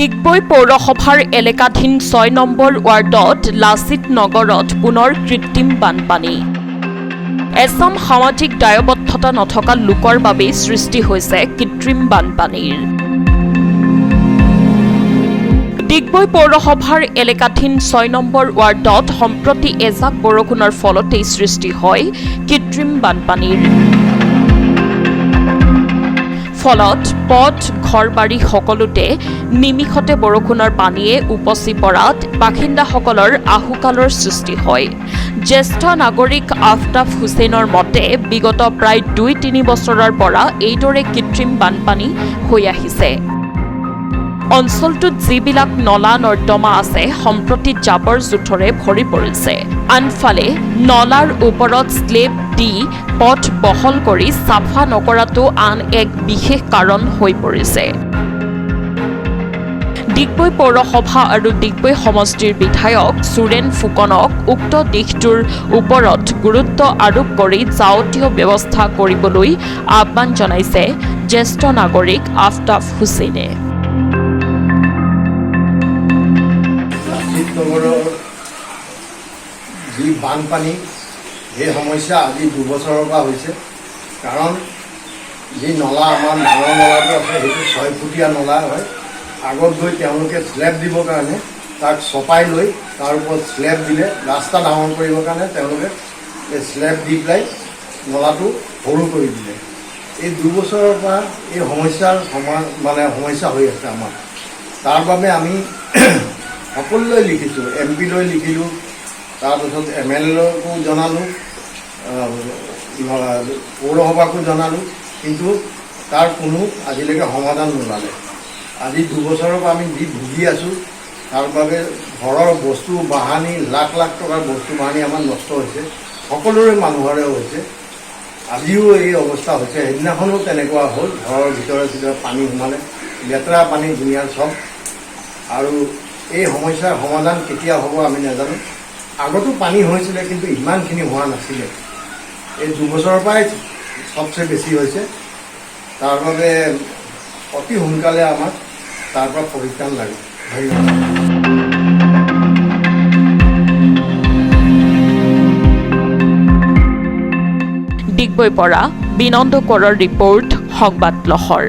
ডিগবৈ পৌৰসভাৰ এলেকাধীন ৬ নম্বৰ ৱাৰ্ডত লাচিত নগৰত পুনৰ কৃত্ৰিম বানপানী। এছাম সামাজিক দায়বদ্ধতা নথকা লোকৰ বাবেই সৃষ্টি হৈছে কৃত্ৰিম বানপানীৰ। ডিগবৈ পৌৰসভাৰ এলেকাধীন ৬ নম্বৰ ৱাৰ্ডত সম্প্ৰতি এজাক বৰষুণৰ ফলতেই সৃষ্টি হয় কৃত্ৰিম বানপানীৰ। ফলত পথ ঘৰ-বাৰী সকলোতে নিমিষতে বৰষুণৰ পানীয়ে উপচি পৰাত বাসিন্দাসকলৰ আহুকালৰ সৃষ্টি হয়। জ্যেষ্ঠ নাগৰিক আফতাব হুছেইনৰ মতে বিগত প্ৰায় ২-৩ বছৰৰ পৰা এইদৰে কৃত্ৰিম বানপানী হৈ আহিছে। অঞ্চলটোত যিবিলাক নলা নৰ্দমা আছে সম্প্ৰতি জাবৰ জোথৰে ভৰি পৰিছে। আনফালে নলাৰ ওপৰত স্লেব দি পথ বহল কৰি চাফা নকৰাটো আন এক বিশেষ কাৰণ হৈ পৰিছে। ডিগবৈ পৌৰসভা আৰু ডিগবৈ সমষ্টিৰ বিধায়ক সুৰেন ফুকনক উক্ত দিশটোৰ ওপৰত গুৰুত্ব আৰোপ কৰি যাৱতীয় ব্যৱস্থা কৰিবলৈ আহ্বান জনাইছে জ্যেষ্ঠ নাগৰিক আফতাব হুছেইনে। যি বানপানী এই সমস্যা আজি ২ বছৰৰ পৰা হৈছে। কাৰণ যি নলা আমাৰ ডাঙৰ নলাটো আছে সেইটো ৬ ফুটীয়া নলা হয়। আগত গৈ তেওঁলোকে স্লেব দিবৰ কাৰণে তাক চপাই লৈ তাৰ ওপৰত স্লেব দিলে ৰাস্তা ডাঙৰ কৰিবৰ কাৰণে তেওঁলোকে এই স্লেব দি পেলাই নলাটো সৰু কৰি দিলে। এই ২ বছৰৰ পৰা এই সমস্যাৰ সমস্যা হৈ আছে আমাৰ। তাৰ বাবে আমি সকলোলৈ লিখিছোঁ, MP লৈ লিখিলোঁ, তাৰপিছত MLAকো জনালোঁ, পৌৰসভাকো জনালোঁ, কিন্তু তাৰ কোনো আজিলৈকে সমাধান নোলালে। আজি ২ বছৰৰ পৰা আমি যি ভুগি আছোঁ তাৰ বাবে ঘৰৰ বস্তু বাহানি লাখ লাখ টকাৰ বস্তু বাহানি আমাৰ নষ্ট হৈছে, সকলোৰে মানুহৰে হৈছে। আজিও এই অৱস্থা হৈছে, সেইদিনাখনো তেনেকুৱা হ'ল। ঘৰৰ ভিতৰে পানী সোমালে, লেতেৰা পানী দুনিয়াৰ চব। আৰু এই সমস্যাৰ সমাধান কেতিয়া হ'ব আমি নাজানো। আগতো পানী হৈছিলে কিন্তু ইমানখিনি হোৱা নাছিলে। এই ২ বছৰৰ পৰাই সবচে বেছি হৈছে। তাৰ বাবে অতি সোনকালে আমাক তাৰ পৰা পৰিত্ৰাণ লাগে। ধন্যবাদ। ডিগবৈৰ পৰা বিনন্দ কোঁৱৰৰ ৰিপৰ্ট, সংবাদ লহৰ।